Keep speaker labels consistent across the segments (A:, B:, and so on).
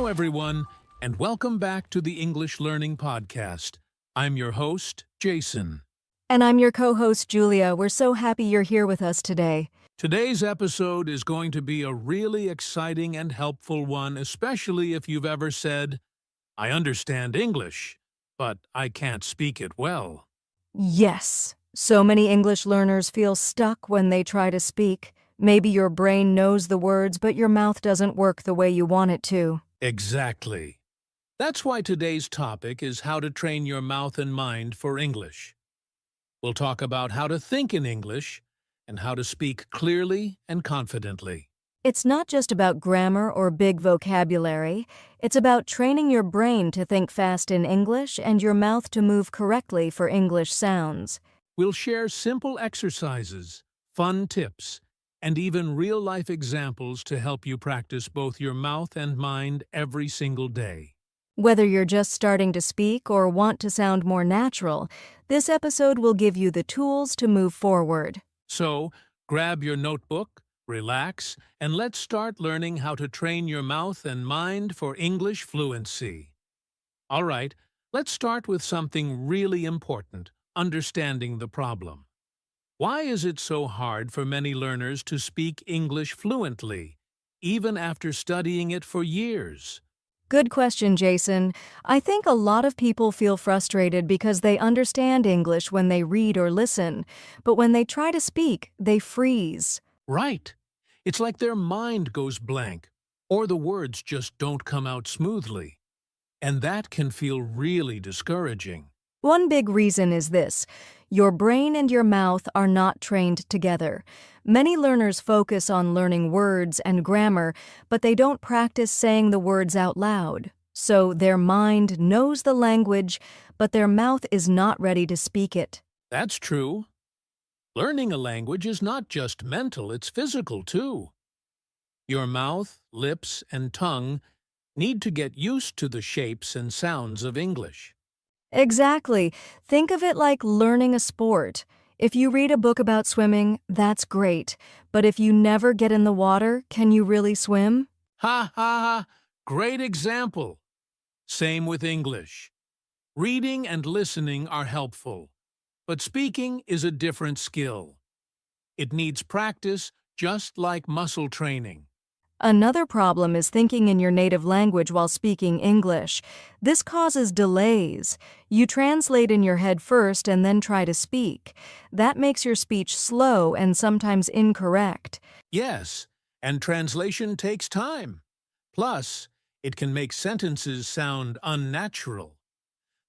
A: Hello, everyone, and welcome back to the English Learning Podcast. I'm your host, Jason.
B: And I'm your co-host, Julia. We're so happy you're here with us today.
A: Today's episode is going to be a really exciting and helpful one, especially if you've ever said, I understand English, but I can't speak it well.
B: Yes, so many English learners feel stuck when they try to speak. Maybe your brain knows the words, but your mouth doesn't work the way you want it to.
A: Exactly. That's why today's topic is how to train your mouth and mind for English. We'll talk about how to think in English and how to speak clearly and confidently.
B: It's not just about grammar or big vocabulary. It's about training your brain to think fast in English and your mouth to move correctly for English sounds.
A: We'll share simple exercises, fun tips, and even real-life examples to help you practice both your mouth and mind every single day.
B: Whether you're just starting to speak or want to sound more natural, this episode will give you the tools to move forward.
A: So, grab your notebook, relax, and let's start learning how to train your mouth and mind for English fluency. All right, let's start with something really important, understanding the problem. Why is it so hard for many learners to speak English fluently, even after studying it for years?
B: Good question, Jason. I think a lot of people feel frustrated because they understand English when they read or listen, but when they try to speak, they freeze.
A: Right. It's like their mind goes blank, or the words just don't come out smoothly. And that can feel really discouraging.
B: One big reason is this: your brain and your mouth are not trained together. Many learners focus on learning words and grammar, but they don't practice saying the words out loud. So their mind knows the language, but their mouth is not ready to speak it.
A: That's true. Learning a language is not just mental, it's physical too. Your mouth, lips, and tongue need to get used to the shapes and sounds of English.
B: Exactly. Think of it like learning a sport. If you read a book about swimming, that's great. But if you never get in the water, can you really swim?
A: Ha ha ha! Great example. Same with English. Reading and listening are helpful, but speaking is a different skill. It needs practice, just like muscle training.
B: Another problem is thinking in your native language while speaking English. This causes delays. You translate in your head first and then try to speak. That makes your speech slow and sometimes incorrect.
A: Yes, and translation takes time. Plus, it can make sentences sound unnatural.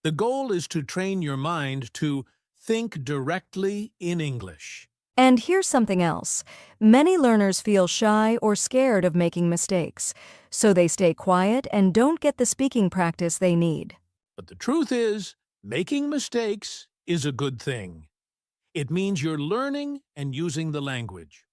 A: The goal is to train your mind to think directly in English.
B: And here's something else. Many learners feel shy or scared of making mistakes, so they stay quiet and don't get the speaking practice they need.
A: But the truth is, making mistakes is a good thing. It means you're learning and using the language.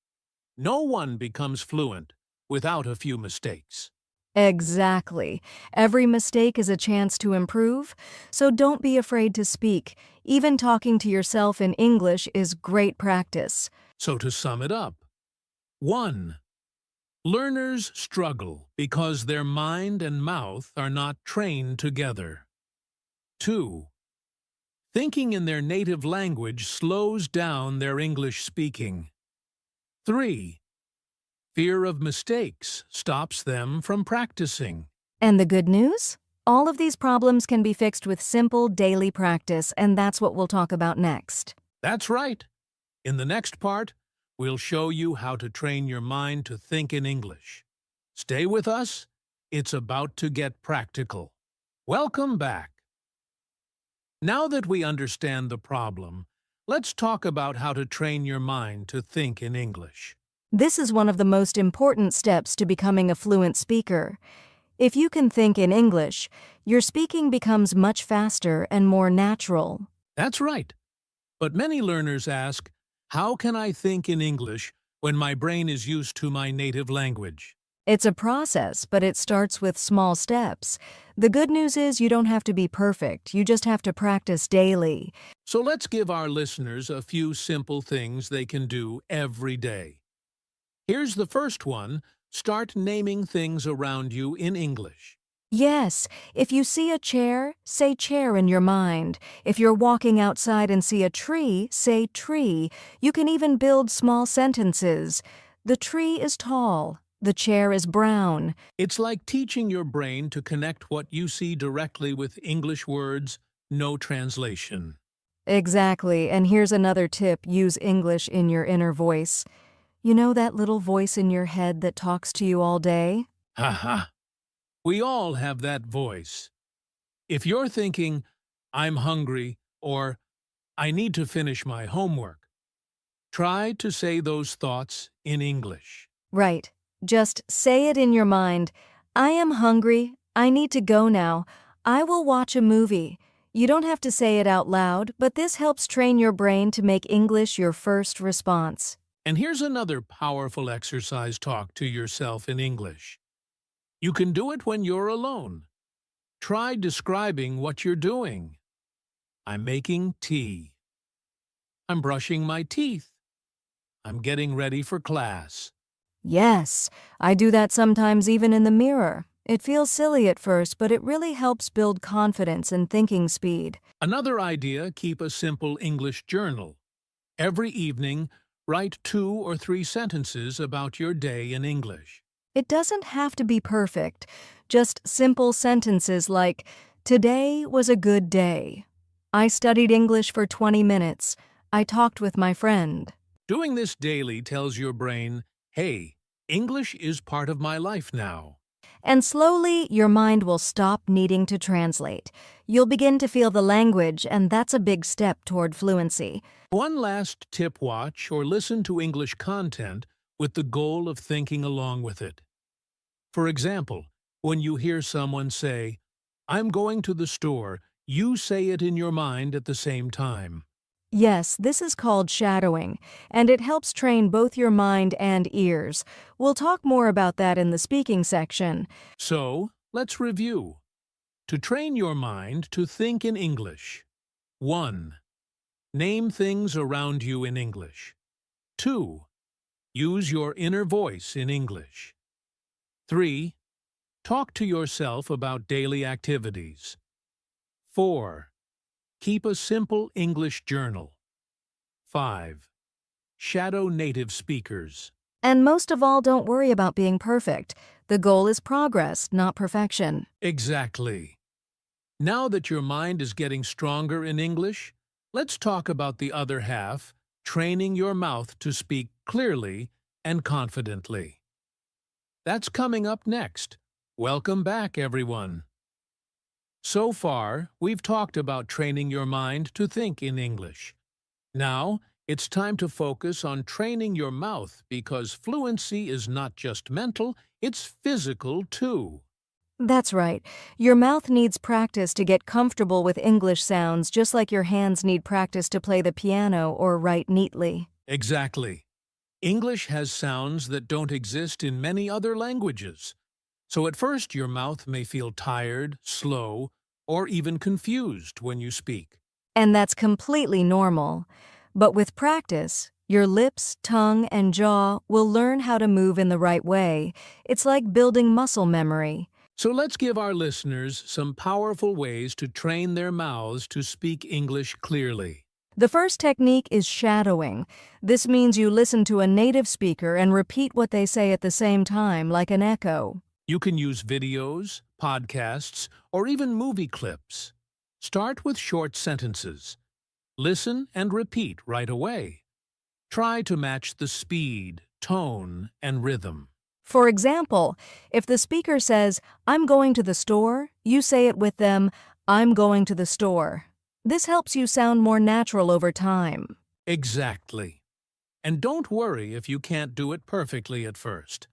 A: No one becomes fluent without a few mistakes.
B: Exactly. Every mistake is a chance to improve, so don't be afraid to speak. Even talking to yourself in English is great practice.
A: So to sum it up, 1. Learners struggle because their mind and mouth are not trained together. 2. Thinking in their native language slows down their English speaking. 3. Fear of mistakes stops them from practicing.
B: And the good news? All of these problems can be fixed with simple daily practice, and that's what we'll talk about next.
A: That's right. In the next part, we'll show you how to train your mind to think in English. Stay with us. It's about to get practical. Welcome back. Now that we understand the problem, let's talk about how to train your mind to think in English.
B: This is one of the most important steps to becoming a fluent speaker. If you can think in English, your speaking becomes much faster and more natural.
A: That's right. But many learners ask, how can I think in English when my brain is used to my native language?
B: It's a process, but it starts with small steps. The good news is you don't have to be perfect. You just have to practice daily.
A: So let's give our listeners a few simple things they can do every day. Here's the first one. Start naming things around you in English.
B: Yes, if you see a chair, say chair in your mind. If you're walking outside and see a tree, say tree. You can even build small sentences. The tree is tall. The chair is brown.
A: It's like teaching your brain to connect what you see directly with English words, no translation.
B: Exactly, and here's another tip: use English in your inner voice. You know that little voice in your head that talks to you all day?
A: Haha. We all have that voice. If you're thinking, I'm hungry, or I need to finish my homework, try to say those thoughts in English.
B: Right. Just say it in your mind. I am hungry. I need to go now. I will watch a movie. You don't have to say it out loud, but this helps train your brain to make English your first response.
A: And here's another powerful exercise: talk to yourself in English. You can do it when you're alone. Try describing what you're doing. I'm making tea. I'm brushing my teeth. I'm getting ready for class.
B: Yes, I do that sometimes even in the mirror. It feels silly at first, but it really helps build confidence and thinking speed.
A: Another idea: keep a simple English journal. Every evening, write 2 or 3 sentences about your day in English.
B: It doesn't have to be perfect, just simple sentences like, "Today was a good day. I studied English for 20 minutes. I talked with my friend."
A: Doing this daily tells your brain, hey, English is part of my life now.
B: And slowly, your mind will stop needing to translate. You'll begin to feel the language, and that's a big step toward fluency.
A: One last tip: watch or listen to English content with the goal of thinking along with it. For example, when you hear someone say, I'm going to the store, you say it in your mind at the same time.
B: Yes, this is called shadowing, and it helps train both your mind and ears. We'll talk more about that in the speaking section.
A: So, let's review. To train your mind to think in English. 1. Name things around you in English. 2. Use your inner voice in English. 3. Talk to yourself about daily activities. 4. Keep a simple English journal. 5. Shadow native speakers.
B: And most of all, don't worry about being perfect. The goal is progress, not perfection.
A: Exactly. Now that your mind is getting stronger in English, let's talk about the other half: training your mouth to speak clearly and confidently. That's coming up next. Welcome back, everyone. So far, we've talked about training your mind to think in English. Now, it's time to focus on training your mouth, because fluency is not just mental, it's physical too.
B: That's right. Your mouth needs practice to get comfortable with English sounds, just like your hands need practice to play the piano or write neatly.
A: Exactly. English has sounds that don't exist in many other languages. So at first your mouth may feel tired, slow, or even confused when you speak.
B: And that's completely normal. But with practice, your lips, tongue, and jaw will learn how to move in the right way. It's like building muscle memory.
A: So let's give our listeners some powerful ways to train their mouths to speak English clearly.
B: The first technique is shadowing. This means you listen to a native speaker and repeat what they say at the same time, like an echo.
A: You can use videos, podcasts, or even movie clips. Start with short sentences. Listen and repeat right away. Try to match the speed, tone, and rhythm.
B: For example, if the speaker says, "I'm going to the store," you say it with them, "I'm going to the store." This helps you sound more natural over time.
A: Exactly. And don't worry if you can't do it perfectly at first.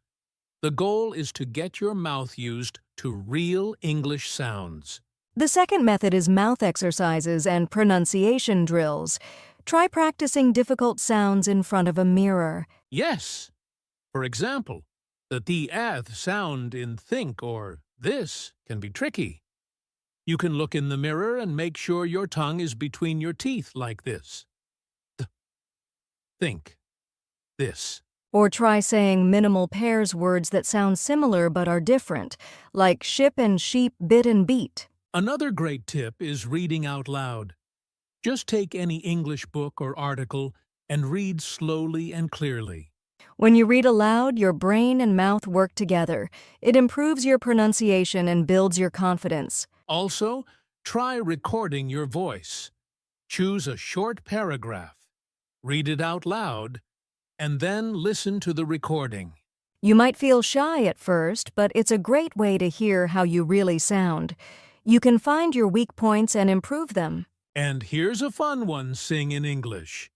A: The goal is to get your mouth used to real English sounds.
B: The second method is mouth exercises and pronunciation drills. Try practicing difficult sounds in front of a mirror.
A: Yes. For example, the th sound in think or this can be tricky. You can look in the mirror and make sure your tongue is between your teeth like this. Think. This.
B: Or try saying minimal pairs words that sound similar but are different, like ship and sheep, bit and beat.
A: Another great tip is reading out loud. Just take any English book or article and read slowly and clearly.
B: When you read aloud, your brain and mouth work together. It improves your pronunciation and builds your confidence.
A: Also, try recording your voice. Choose a short paragraph, read it out loud, and then listen to the recording.
B: You might feel shy at first, but it's a great way to hear how you really sound. You can find your weak points and improve them.
A: And here's a fun one: sing in English.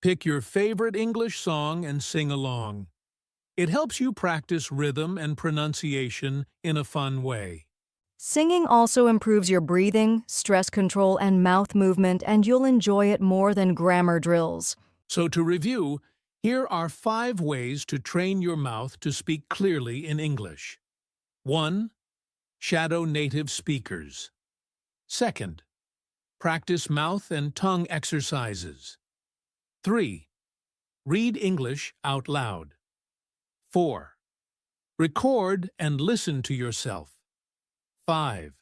A: Pick your favorite English song and sing along. It helps you practice rhythm and pronunciation in a fun way.
B: Singing also improves your breathing, stress control, and mouth movement, and you'll enjoy it more than grammar drills.
A: So to review, here are 5 ways to train your mouth to speak clearly in English. 1. Shadow native speakers. 2. Practice mouth and tongue exercises. 3. Read English out loud. 4. Record and listen to yourself. 5.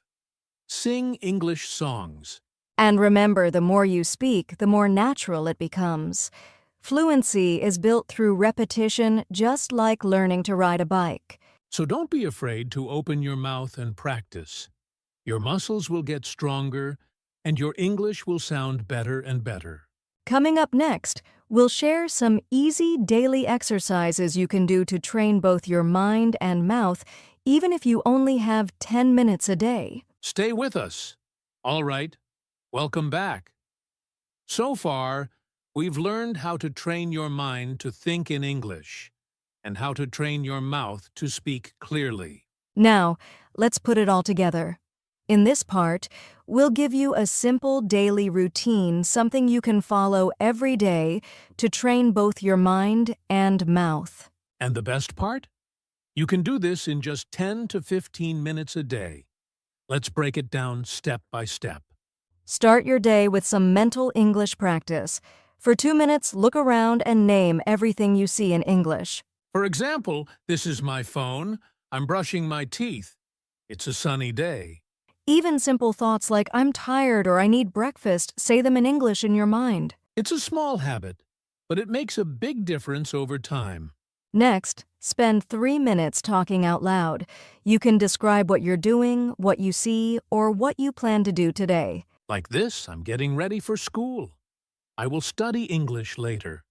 A: Sing English songs.
B: And remember, the more you speak, the more natural it becomes. Fluency is built through repetition, just like learning to ride a bike.
A: So don't be afraid to open your mouth and practice. Your muscles will get stronger, and your English will sound better and better.
B: Coming up next, we'll share some easy daily exercises you can do to train both your mind and mouth, even if you only have 10 minutes a day.
A: Stay with us. All right, welcome back. So far, we've learned how to train your mind to think in English and how to train your mouth to speak clearly.
B: Now, let's put it all together. In this part, we'll give you a simple daily routine, something you can follow every day to train both your mind and mouth.
A: And the best part? You can do this in just 10 to 15 minutes a day. Let's break it down step by step.
B: Start your day with some mental English practice. For 2 minutes, look around and name everything you see in English.
A: For example, this is my phone. I'm brushing my teeth. It's a sunny day.
B: Even simple thoughts like I'm tired or I need breakfast, say them in English in your mind.
A: It's a small habit, but it makes a big difference over time.
B: Next, spend 3 minutes talking out loud. You can describe what you're doing, what you see, or what you plan to do today.
A: Like this, I'm getting ready for school. I will study English later.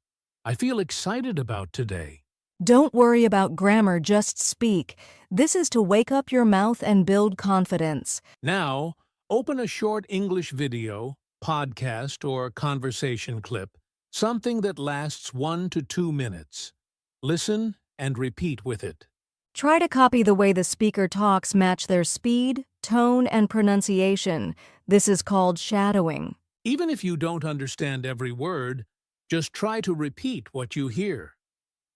A: I feel excited about today.
B: Don't worry about grammar, just speak. This is to wake up your mouth and build confidence.
A: Now, open a short English video, podcast, or conversation clip, something that lasts 1 to 2 minutes. Listen and repeat with it.
B: Try to copy the way the speaker talks, match their speed, tone, and pronunciation. This is called shadowing.
A: Even if you don't understand every word, just try to repeat what you hear.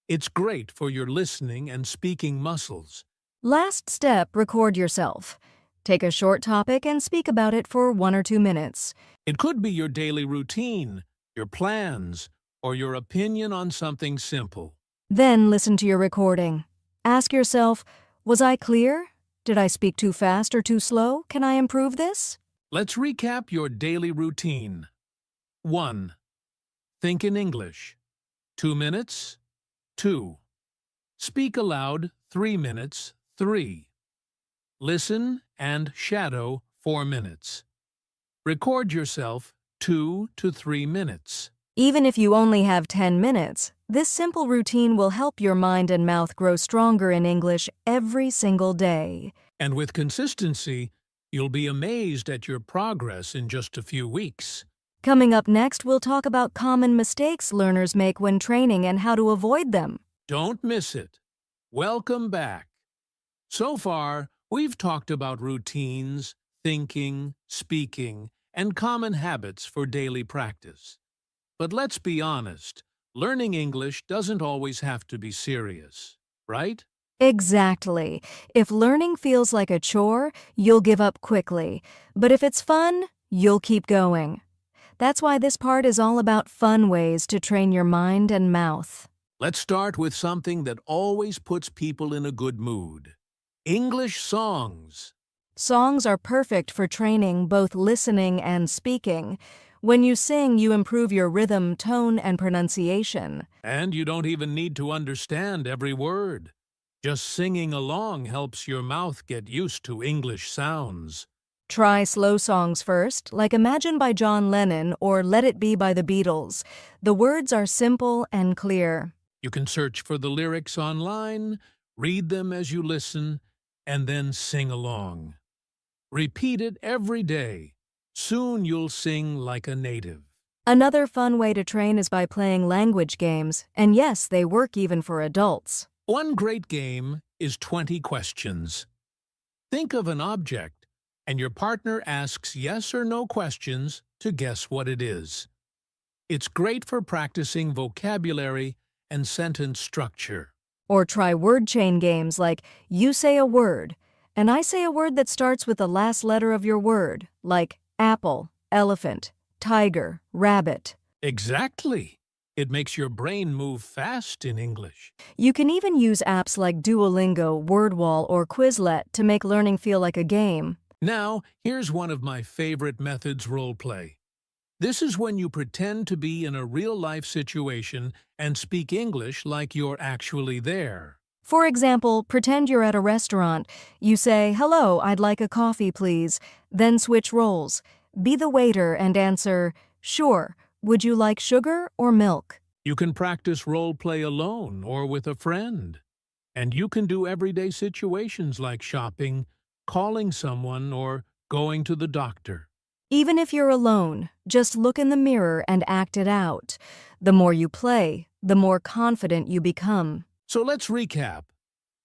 A: It's great for your listening and speaking muscles.
B: Last step, record yourself. Take a short topic and speak about it for 1 or 2 minutes.
A: It could be your daily routine, your plans, or your opinion on something simple.
B: Then listen to your recording. Ask yourself, was I clear? Did I speak too fast or too slow? Can I improve this?
A: Let's recap your daily routine. 1. Think in English. 2 minutes. 2. Speak aloud 3 minutes. 3. Listen and shadow 4 minutes. Record yourself 2 to 3 minutes.
B: Even if you only have 10 minutes, this simple routine will help your mind and mouth grow stronger in English every single day.
A: And with consistency, you'll be amazed at your progress in just a few weeks.
B: Coming up next, we'll talk about common mistakes learners make when training and how to avoid them.
A: Don't miss it. Welcome back. So far, we've talked about routines, thinking, speaking, and common habits for daily practice. But let's be honest, learning English doesn't always have to be serious, right?
B: Exactly. If learning feels like a chore, you'll give up quickly. But if it's fun, you'll keep going. That's why this part is all about fun ways to train your mind and mouth.
A: Let's start with something that always puts people in a good mood. English songs.
B: Songs are perfect for training both listening and speaking. When you sing, you improve your rhythm, tone, and pronunciation.
A: And you don't even need to understand every word. Just singing along helps your mouth get used to English sounds.
B: Try slow songs first, like Imagine by John Lennon or Let It Be by the Beatles. The words are simple and clear.
A: You can search for the lyrics online, read them as you listen, and then sing along. Repeat it every day. Soon you'll sing like a native.
B: Another fun way to train is by playing language games, and yes, they work even for adults.
A: One great game is 20 questions. Think of an object, and your partner asks yes or no questions to guess what it is. It's great for practicing vocabulary and sentence structure.
B: Or try word chain games like you say a word, and I say a word that starts with the last letter of your word, like apple, elephant, tiger, rabbit.
A: Exactly. It makes your brain move fast in English.
B: You can even use apps like Duolingo, WordWall, or Quizlet to make learning feel like a game.
A: Now, here's one of my favorite methods: role play. This is when you pretend to be in a real-life situation and speak English like you're actually there.
B: For example, pretend you're at a restaurant. You say, "Hello, I'd like a coffee, please." Then switch roles. Be the waiter and answer, "Sure. Would you like sugar or milk?"
A: You can practice role play alone or with a friend. And you can do everyday situations like shopping, calling someone, or going to the doctor.
B: Even if you're alone, just look in the mirror and act it out. The more you play, the more confident you become.
A: So let's recap.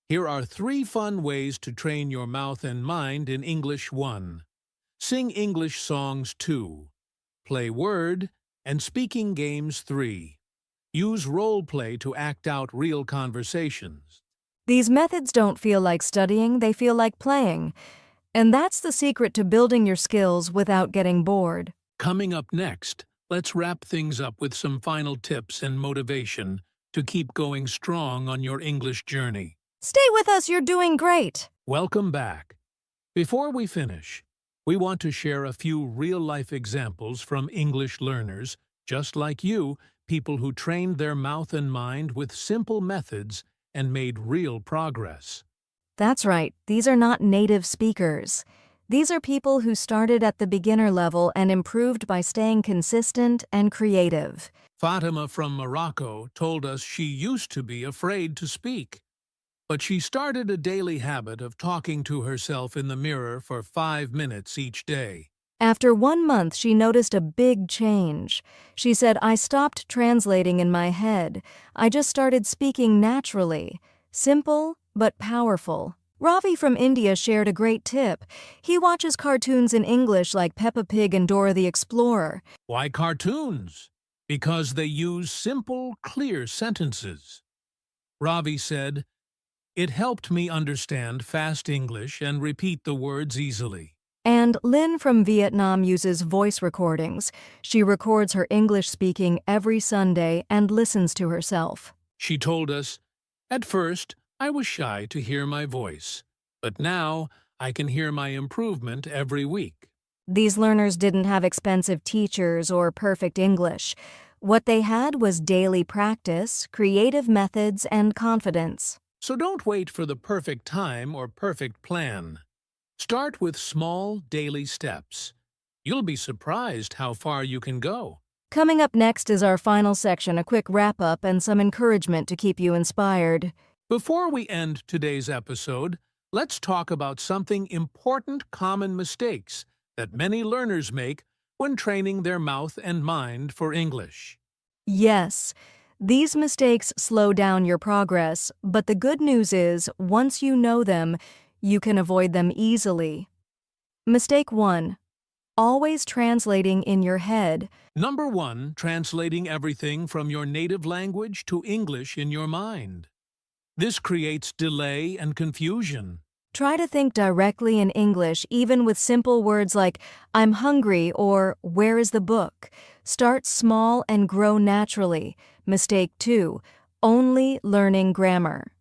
A: Here are 3 fun ways to train your mouth and mind in English. 1. Sing English songs. 2. Play word and speaking games. 3. Use role play to act out real conversations.
B: These methods don't feel like studying, they feel like playing. And that's the secret to building your skills without getting bored.
A: Coming up next, let's wrap things up with some final tips and motivation to keep going strong on your English journey.
B: Stay with us, you're doing great.
A: Welcome back. Before we finish, we want to share a few real-life examples from English learners, just like you, people who trained their mouth and mind with simple methods and made real progress.
B: That's right, these are not native speakers. These are people who started at the beginner level and improved by staying consistent and creative.
A: Fatima from Morocco told us she used to be afraid to speak, but she started a daily habit of talking to herself in the mirror for 5 minutes each day.
B: After 1 month, she noticed a big change. She said, "I stopped translating in my head. I just started speaking naturally. Simple, but powerful." Ravi from India shared a great tip. He watches cartoons in English like Peppa Pig and Dora the Explorer.
A: Why cartoons? Because they use simple, clear sentences. Ravi said, "It helped me understand fast English and repeat the words easily."
B: And Lynn from Vietnam uses voice recordings. She records her English speaking every Sunday and listens to herself.
A: She told us, "At first, I was shy to hear my voice, but now I can hear my improvement every week."
B: These learners didn't have expensive teachers or perfect English. What they had was daily practice, creative methods, and confidence.
A: So don't wait for the perfect time or perfect plan. Start with small, daily steps. You'll be surprised how far you can go.
B: Coming up next is our final section, a quick wrap-up and some encouragement to keep you inspired.
A: Before we end today's episode, let's talk about something important: common mistakes that many learners make when training their mouth and mind for English.
B: Yes, these mistakes slow down your progress, but the good news is, once you know them, you can avoid them easily. Mistake 1. Always translating in your head.
A: Number 1, translating everything from your native language to English in your mind. This creates delay and confusion.
B: Try to think directly in English, even with simple words like, "I'm hungry" or "Where is the book?" Start small and grow naturally. Mistake 2. only learning grammar.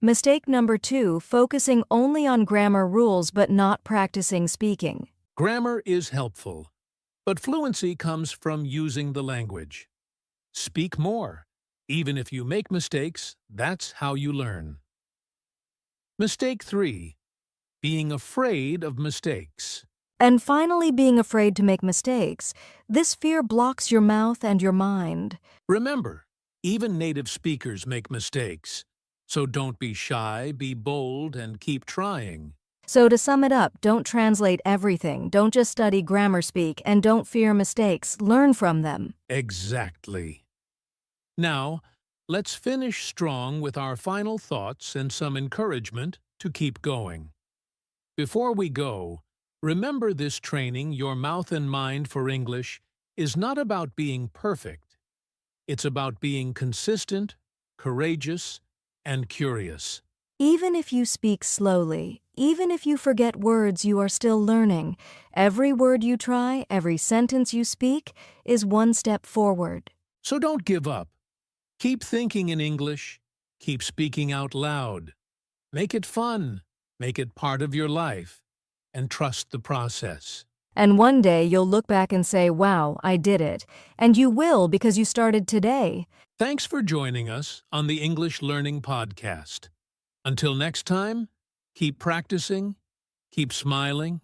B: Mistake number 2, focusing only on grammar rules but not practicing speaking.
A: Grammar is helpful, but fluency comes from using the language. Speak more. Even if you make mistakes, that's how you learn. Mistake 3. Being afraid of mistakes.
B: And finally, being afraid to make mistakes. This fear blocks your mouth and your mind.
A: Remember, even native speakers make mistakes. So don't be shy, be bold, and keep trying.
B: So to sum it up, don't translate everything, don't just study grammar speak, and don't fear mistakes. Learn from them.
A: Exactly. Now, let's finish strong with our final thoughts and some encouragement to keep going. Before we go, remember this training, Your Mouth and Mind for English, is not about being perfect. It's about being consistent, courageous, and curious.
B: Even if you speak slowly, even if you forget words, you are still learning. Every word you try, every sentence you speak, is one step forward.
A: So don't give up. Keep thinking in English. Keep speaking out loud. Make it fun. Make it part of your life. And trust the process.
B: And one day you'll look back and say, wow, I did it. And you will, because you started today.
A: Thanks for joining us on the English Learning Podcast. Until next time, keep practicing, keep smiling,